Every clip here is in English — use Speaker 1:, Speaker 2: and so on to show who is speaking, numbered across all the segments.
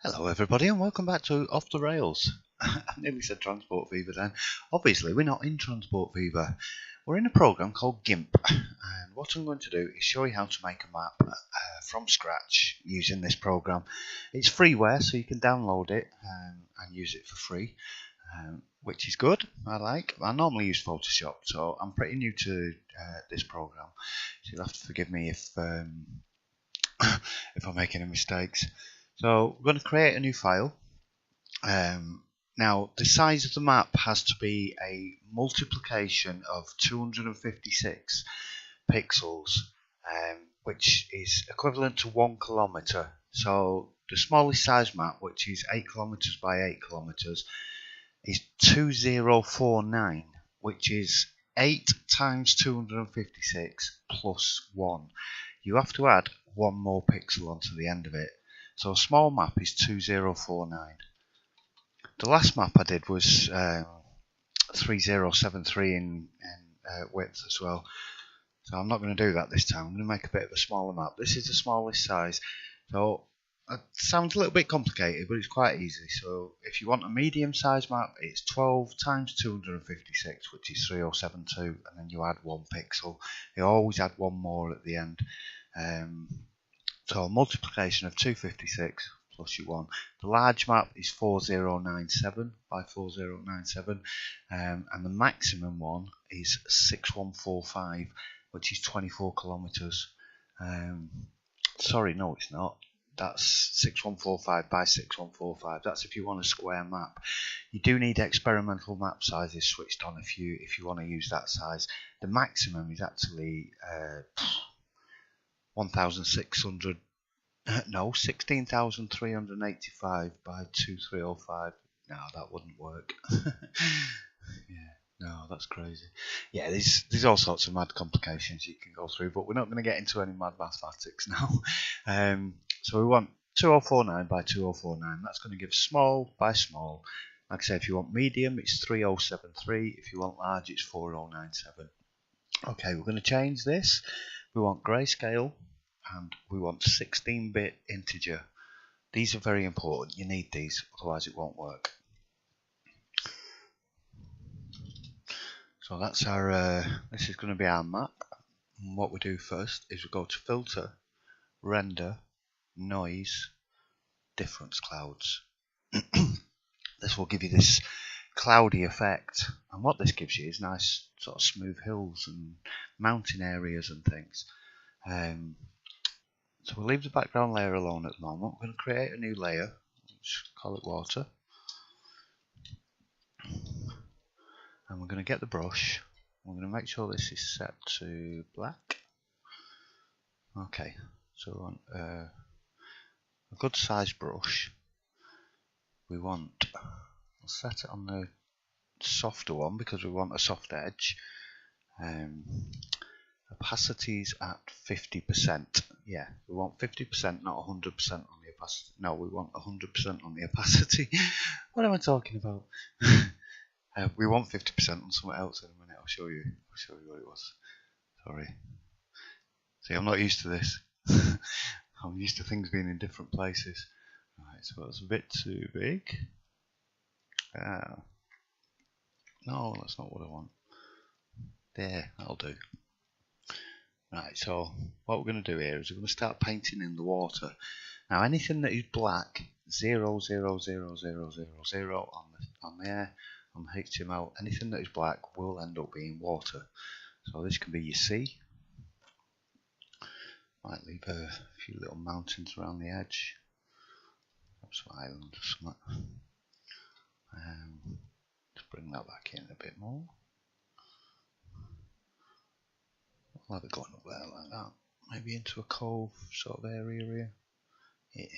Speaker 1: Hello everybody and welcome back to Off the Rails. I nearly said Transport Fever then. Obviously we're not in Transport Fever. We're in a program called GIMP, and what I'm going to do is show you how to make a map from scratch using this program. It's freeware, so you can download it and use it for free, which is good. I normally use Photoshop, so I'm pretty new to this program, so you'll have to forgive me if if I make any mistakes. So we're going to create a new file. Now the size of the map has to be a multiplication of 256 pixels, which is equivalent to 1 kilometer. So the smallest size map, which is 8 kilometers by 8 kilometers, is 2049, which is 8 times 256 plus 1. You have to add one more pixel onto the end of it. So a small map is 2049. The last map I did was 3073 in width as well. So I'm not going to do that this time. I'm going to make a bit of a smaller map. This is the smallest size. So it sounds a little bit complicated, but it's quite easy. So if you want a medium size map, it's 12 times 256, which is 3072, and then you add one pixel. You always add one more at the end. So a multiplication of 256 plus your 1. The large map is 4097 by 4097, and the maximum one is 6145, which is 24 kilometers. Sorry, no, it's not. That's 6145 by 6145. That's if you want a square map. You do need experimental map sizes switched on if you want to use that size. The maximum is actually 1600. No, 16,385 by 2305. No, that wouldn't work. Yeah, no, that's crazy. Yeah, there's all sorts of mad complications you can go through, but we're not going to get into any mad mathematics now. So we want 2049 by 2049. That's going to give small by small. Like I said, if you want medium, it's 3073. If you want large, it's 4097. Okay, we're going to change this. We want grayscale, and we want 16-bit integer. These are very important. You need these, otherwise it won't work. So that's our. This is going to be our map. And what we do first is we go to Filter, Render, Noise, Difference Clouds. This will give you this cloudy effect, and what this gives you is nice sort of smooth hills and mountain areas and things. So we'll leave the background layer alone at the moment. We're going to create a new layer. Let's call it water. And we're going to get the brush. We're going to make sure this is set to black. Okay, so we want a good size brush. We'll set it on the softer one because we want a soft edge. Opacity's at 50%. Yeah, we want 50%, not 100% on the opacity. No, we want 100% on the opacity. What am I talking about? We want 50% on something else in a minute. I'll show you what it was. Sorry. See, I'm not used to this. I'm used to things being in different places. Right, so that's a bit too big. No, that's not what I want. There, that'll do. Right, so what we're going to do here is we're going to start painting in the water. Now anything that is black, 0, 0, 0, 0, 0, 0 on there, on the HTML, anything that is black will end up being water. So this can be your sea. Might leave a few little mountains around the edge. Some island or something. Let's bring that back in a bit more. I'll have it going up there like that. Maybe into a cove sort of area here. Yeah.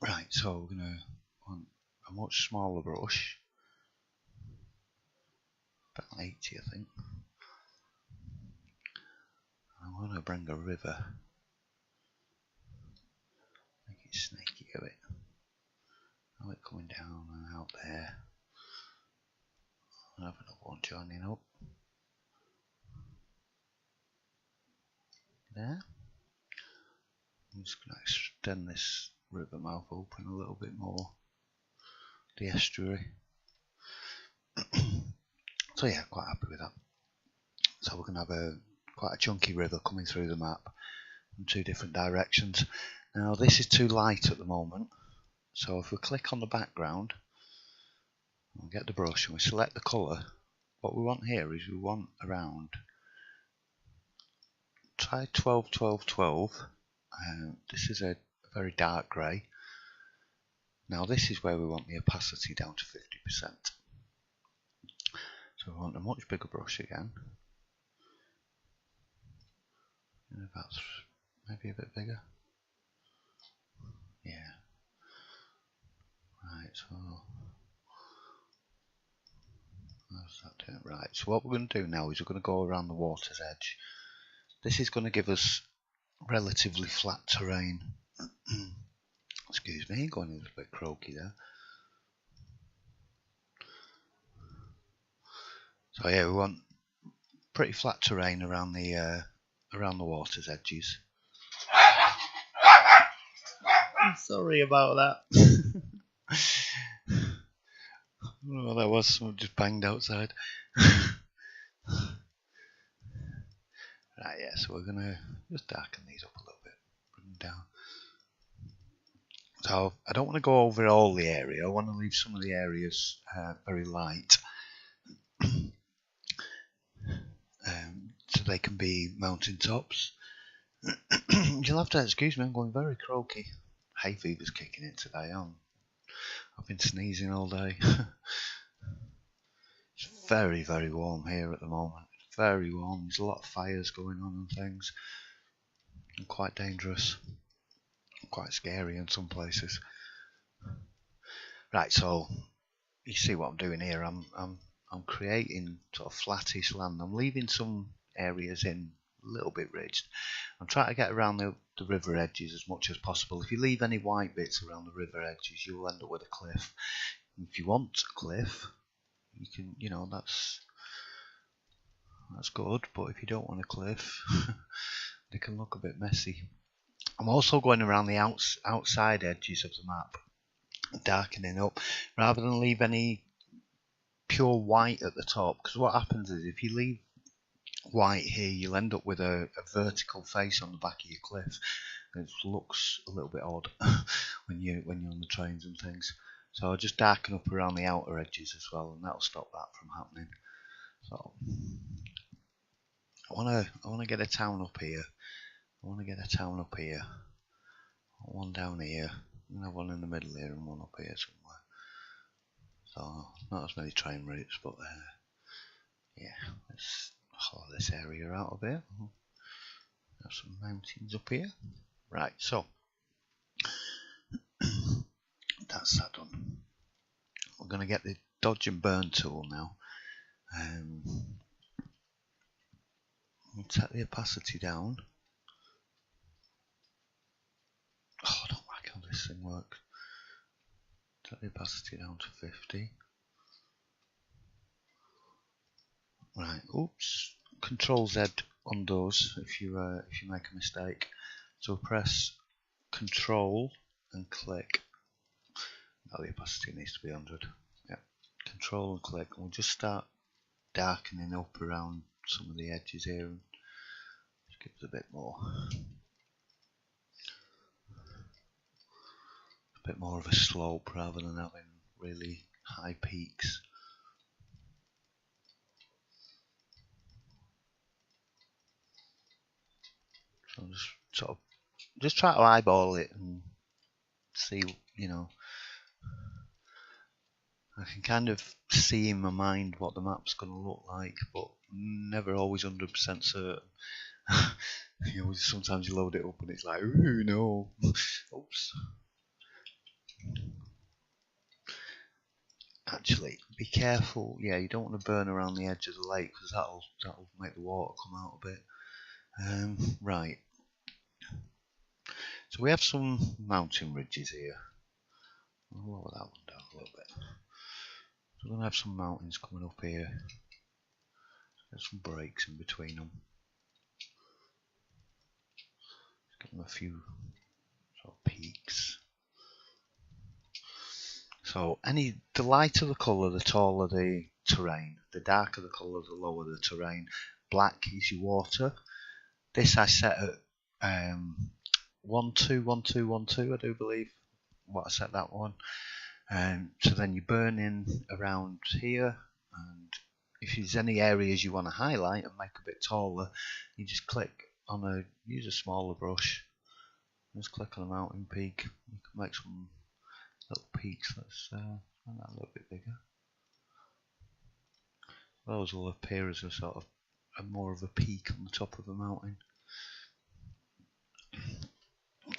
Speaker 1: Right, so we're going to want a much smaller brush. About 80, I think. I'm going to bring a river. Make it snaky a bit. Have it coming down and out there. I'll have another one joining up. There. I'm just going to extend this river mouth open a little bit more, the estuary. So yeah, quite happy with that. So we're going to have quite a chunky river coming through the map from two different directions. Now this is too light at the moment, so if we click on the background, we'll get the brush and we select the colour. What we want here is we want around, try 12, 12, 12. This is a very dark grey. Now this is where we want the opacity down to 50%. So we want a much bigger brush again. And about maybe a bit bigger. Yeah. Right, so how's that doing? Right, so what we're going to do now is we're going to go around the water's edge. This is going to give us relatively flat terrain. Excuse me, going a little bit croaky there. So yeah, we want pretty flat terrain around the water's edges. Sorry about that. I don't know what that was, someone just banged outside. Right, yeah, so we're going to just darken these up a little bit, bring them down. So I don't want to go over all the area, I want to leave some of the areas very light. So they can be mountain tops. You'll have to excuse me, I'm going very croaky. Hay fever's kicking in today. I've been sneezing all day. It's very, very warm here at the moment. It's very warm. There's a lot of fires going on and things. And quite dangerous. Quite scary in some places. Right, so you see what I'm doing here. I'm creating sort of flattish land. I'm leaving some areas in a little bit ridged. I'm trying to get around the river edges as much as possible. If you leave any white bits around the river edges, you'll end up with a cliff. If you want a cliff, you can, you know, that's good, but if you don't want a cliff, they can look a bit messy. I'm also going around the outside edges of the map, darkening up, rather than leave any pure white at the top, because what happens is if you leave white here, you'll end up with a vertical face on the back of your cliff. It looks a little bit odd when you're on the trains and things. So I'll just darken up around the outer edges as well, and that'll stop that from happening. So I want to get a town up here. One down here, and have one in the middle here, and one up here somewhere. So not as many train routes, but yeah, let's hollow this area out a bit. Have some mountains up here. Right, so that's that done. We're going to get the dodge and burn tool now. We'll take the opacity down. Oh, I don't like how this thing works. Take the opacity down to 50. Right, oops. Control Z undoes if you make a mistake. So press Control and click. Now the opacity needs to be 100. Yeah. Control and click. And we'll just start darkening up around some of the edges here and just give us a bit more. A bit more of a slope rather than having really high peaks. So just try to eyeball it and see, you know. I can kind of see in my mind what the map's going to look like, but never always 100% certain. You know, sometimes you load it up and it's like, ooh, no. Oops. Actually, be careful. Yeah, you don't want to burn around the edge of the lake because that'll make the water come out a bit. Right. So we have some mountain ridges here. I'll lower that one down a little bit. So we're going to have some mountains coming up here. There's some breaks in between them. Give them a few So peaks. So the lighter the colour, the taller the terrain. The darker the colour, the lower the terrain. Black is your water. This I set at 1 2 1 2 1 2, I do believe. What I set that one. So then you burn in around here, and if there's any areas you want to highlight and make a bit taller, you just use a smaller brush. Just click on a mountain peak. You can make some little peaks. Let's make that a little bit bigger. Those will appear as a sort of more of a peak on the top of the mountain.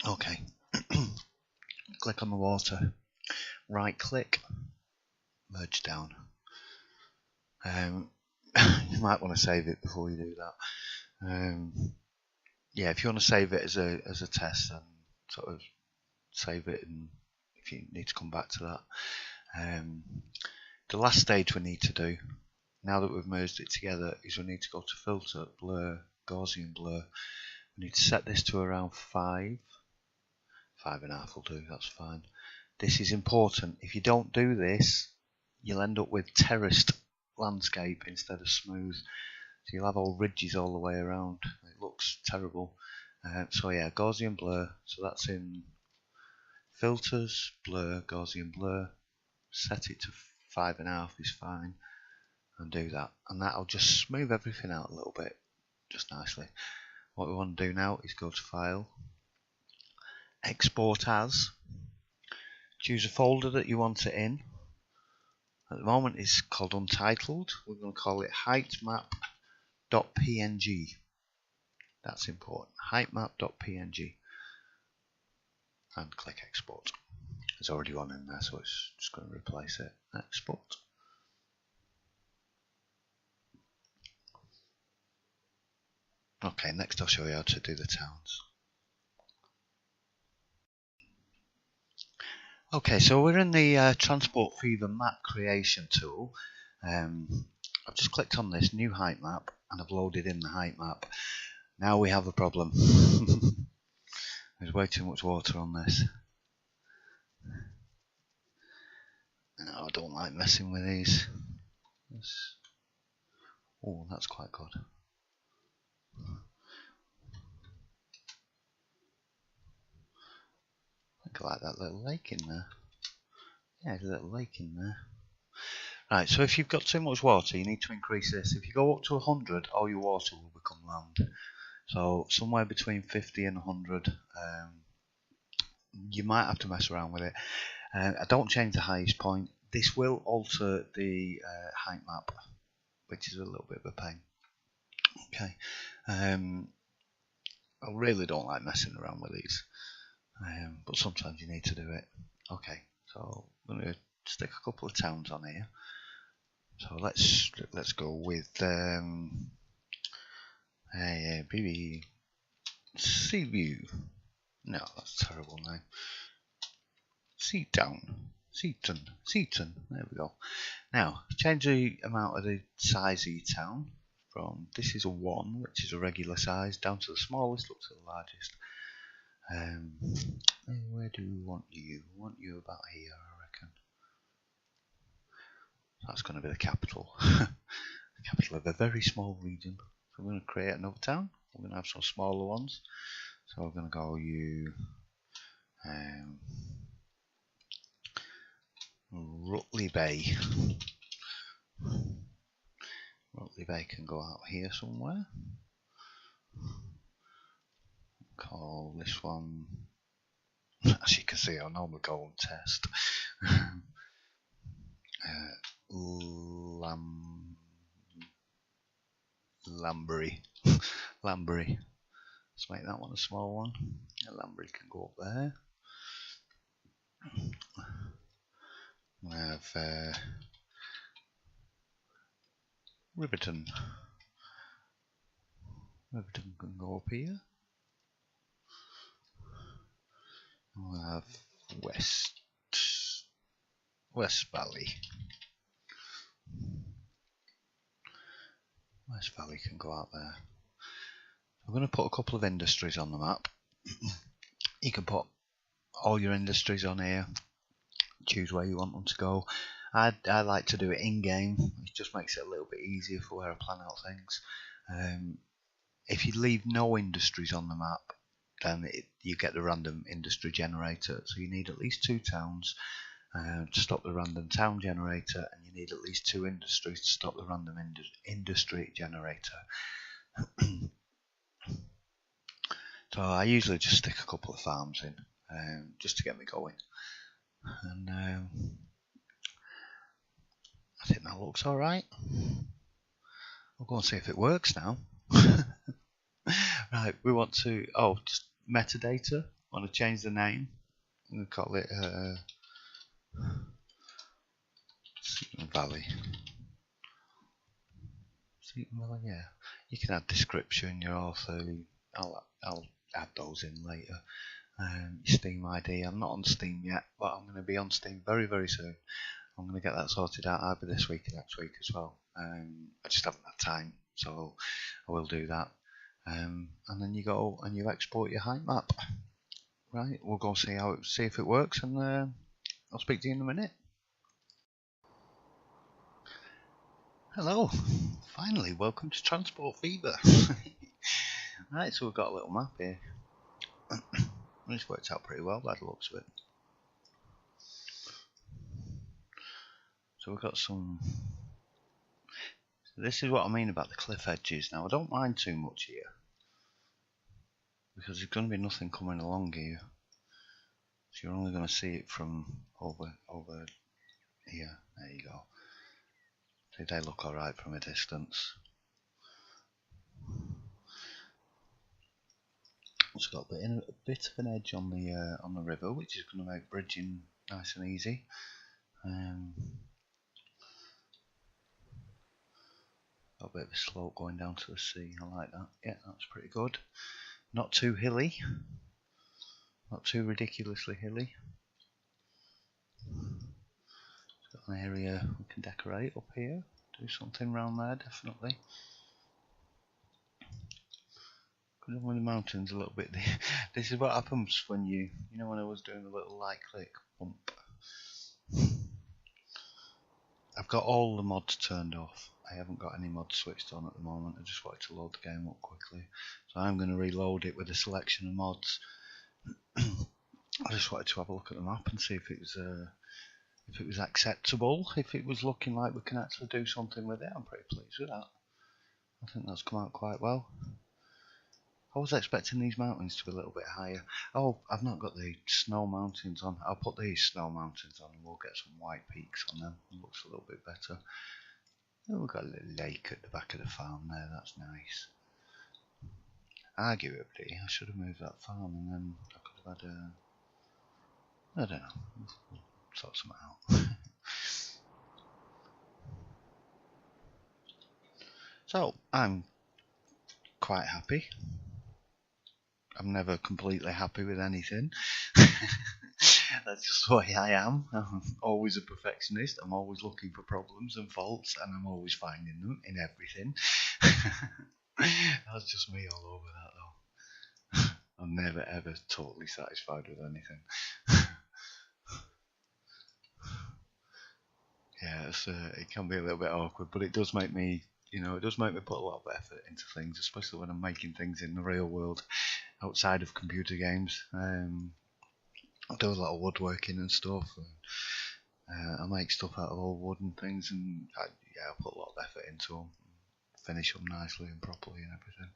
Speaker 1: Okay. Click on the water. Right click. Merge down. You might want to save it before you do that. Yeah, if you want to save it as a test, then sort of save it, and if you need to come back to that. The last stage we need to do, now that we've merged it together, is we need to go to filter, blur, Gaussian blur. We need to set this to around 5. 5.5 will do, that's fine. This is important. If you don't do this, you'll end up with terraced landscape instead of smooth. So you'll have all ridges all the way around. It looks terrible. So yeah, Gaussian blur. So that's in filters, blur, Gaussian blur. Set it to 5.5 is fine, and do that. And that'll just smooth everything out a little bit, just nicely. What we want to do now is go to File, Export As. Choose a folder that you want it in. At the moment it's called Untitled. We're going to call it heightmap.png. That's important. Heightmap.png. And click Export. There's already one in there, so it's just going to replace it. Export. Okay, next I'll show you how to do the towns. Okay, so we're in the Transport Fever map creation tool. I've just clicked on this new height map and I've loaded in the height map. Now we have a problem. There's way too much water on this. No, I don't like messing with these. Oh, that's quite good. I like that little lake in there. Yeah, there's a little lake in there. Right, so if you've got too much water, you need to increase this. If you go up to 100, all your water will become land. So somewhere between 50 and 100, you might have to mess around with it. I don't change the highest point. This will alter the height map, which is a little bit of a pain. Okay, I really don't like messing around with these, but sometimes you need to do it. Okay, so I'm going to stick a couple of towns on here. So let's go with maybe Seaview. No, that's a terrible name. Seaton. There we go. Now change the amount of the size of your town from, this is a 1, which is a regular size, down to the smallest up to the largest. Where do we want you? We want you about here, I reckon. That's going to be the capital. The capital of a very small region. So we're going to create another town. We're going to have some smaller ones. So we're going to go you Rutley Bay. Rutley Bay can go out here somewhere. Call this one, as you can see, I normally go on test. Lambury. Let's make that one a small one. Lambury can go up there. We have Riverton. Riverton can go up here. We'll have West Valley. West Valley can go out there. I'm going to put a couple of industries on the map. You can put all your industries on here. Choose where you want them to go. I like to do it in game. It just makes it a little bit easier for where I plan out things. If you leave no industries on the map, then you get the random industry generator. So you need at least 2 towns to stop the random town generator, and you need at least 2 industries to stop the random industry generator. So I usually just stick a couple of farms in just to get me going, and I think that looks alright. We'll go and see if it works now. Right, we want to, just metadata, want to change the name. I'm going to call it Seaton Valley. Seaton Valley, yeah. You can add description, your author, I'll add those in later. Your Steam ID, I'm not on Steam yet, but I'm going to be on Steam very, very soon. I'm going to get that sorted out either this week or next week as well. I just haven't had time, so I will do that. And then you go and you export your height map. Right, we'll go see if it works, and I'll speak to you in a minute. Hello, finally, welcome to Transport Fever. Right, so we've got a little map here. It's worked out pretty well by the looks of it. So we've got some. This is what I mean about the cliff edges. Now I don't mind too much here, because there's going to be nothing coming along here. So you're only going to see it from over here. There you go. See, they look alright from a distance. It's got a bit of an edge on the river, which is going to make bridging nice and easy. Got a bit of a slope going down to the sea. I like that. Yeah, that's pretty good. Not too hilly. Not too ridiculously hilly. It's got an area we can decorate up here. Do something around there, definitely. Could have one of the mountains a little bit. This is what happens when you know when I was doing the little light click bump. I've got all the mods turned off. I haven't got any mods switched on at the moment. I just wanted to load the game up quickly. So I'm going to reload it with a selection of mods. I just wanted to have a look at the map and see if it was acceptable, if it was looking like we can actually do something with it. I'm pretty pleased with that. I think that's come out quite well. I was expecting these mountains to be a little bit higher. Oh, I've not got the snow mountains on. I'll put these snow mountains on and we'll get some white peaks on them. It looks a little bit better. Oh, we've got a little lake at the back of the farm there, that's nice. Arguably, I should have moved that farm and then I could have had a... I don't know, we'll sort something out. So, I'm quite happy. I'm never completely happy with anything. That's just the way I am. I'm always a perfectionist. I'm always looking for problems and faults, and I'm always finding them in everything. That's just me all over that, though. I'm never ever totally satisfied with anything. Yeah, it can be a little bit awkward, but it does make me, it does make me put a lot of effort into things, especially when I'm making things in the real world outside of computer games. I do a lot of woodworking and stuff. And, I make stuff out of old wood and things, and I put a lot of effort into them, finish them nicely and properly and everything.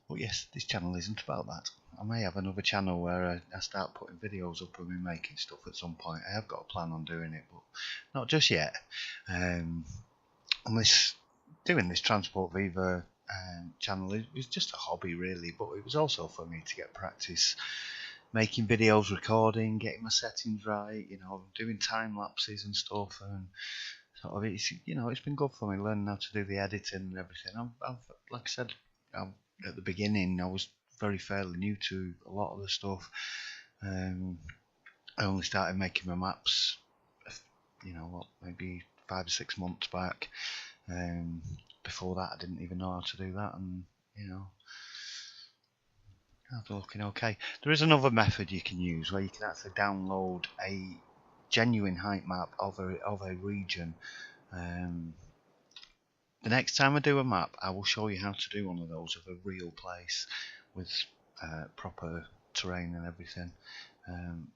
Speaker 1: But yes, this channel isn't about that. I may have another channel where I start putting videos up of me making stuff at some point. I have got a plan on doing it, but not just yet. And doing this Transport Viva channel, it was just a hobby really, but it was also for me to get practice making videos, recording, getting my settings right, doing time lapses and stuff, and sort of it's been good for me learning how to do the editing and everything. I've like I said at the beginning, I was fairly new to a lot of the stuff. I only started making my maps, maybe 5 or 6 months back. Before that, I didn't even know how to do that, and They're looking okay. There is another method you can use where you can actually download a genuine height map of a region. The next time I do a map, I will show you how to do one of those of a real place with proper terrain and everything.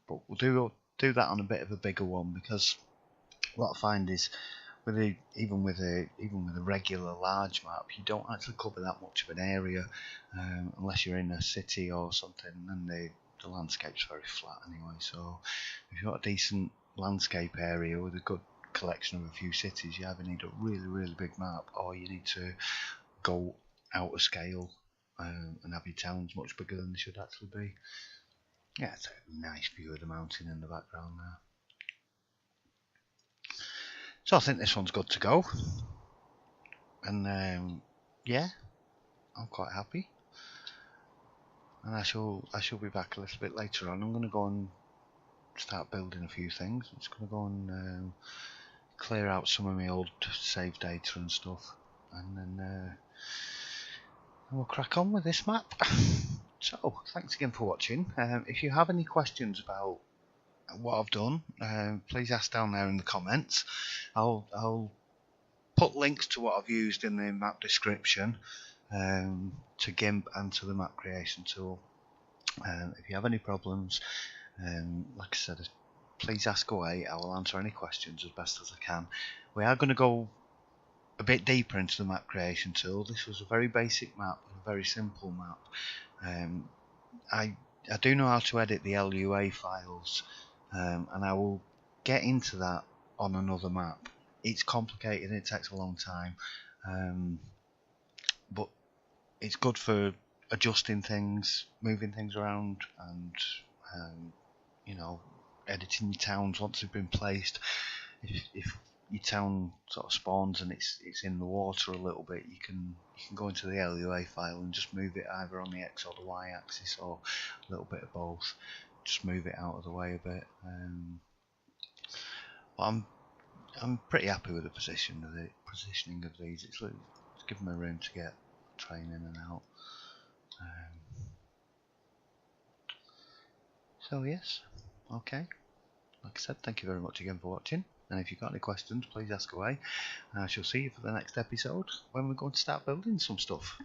Speaker 1: But we'll do that on a bit of a bigger one, because what I find is even with a regular large map, you don't actually cover that much of an area unless you're in a city or something, and the landscape's very flat anyway. So if you've got a decent landscape area with a good collection of a few cities, you either need a really big map, or you need to go out of scale and have your towns much bigger than they should actually be. Yeah, it's a nice view of the mountain in the background there. So I think this one's good to go, and yeah, I'm quite happy. And I shall be back a little bit later on. I'm going to go and start building a few things. I'm just going to go and clear out some of my old save data and stuff, and then we'll crack on with this map. So thanks again for watching. If you have any questions about what I've done, please ask down there in the comments. I'll put links to what I've used in the map description, to GIMP and to the map creation tool. If you have any problems, like I said, please ask away. I will answer any questions as best as I can. We are going to go a bit deeper into the map creation tool. This was a very basic map, a very simple map. I do know how to edit the LUA files, and I will get into that on another map. It's complicated and it takes a long time, but it's good for adjusting things, moving things around, and you know, editing your towns once they've been placed. If your town sort of spawns and it's in the water a little bit, you can go into the LUA file and just move it either on the X or the Y axis, or a little bit of both. Just move it out of the way a bit. But I'm pretty happy with the positioning of these. It's given me room to get train in and out. So yes, okay. Like I said, thank you very much again for watching. And if you've got any questions, please ask away. And I shall see you for the next episode when we're going to start building some stuff.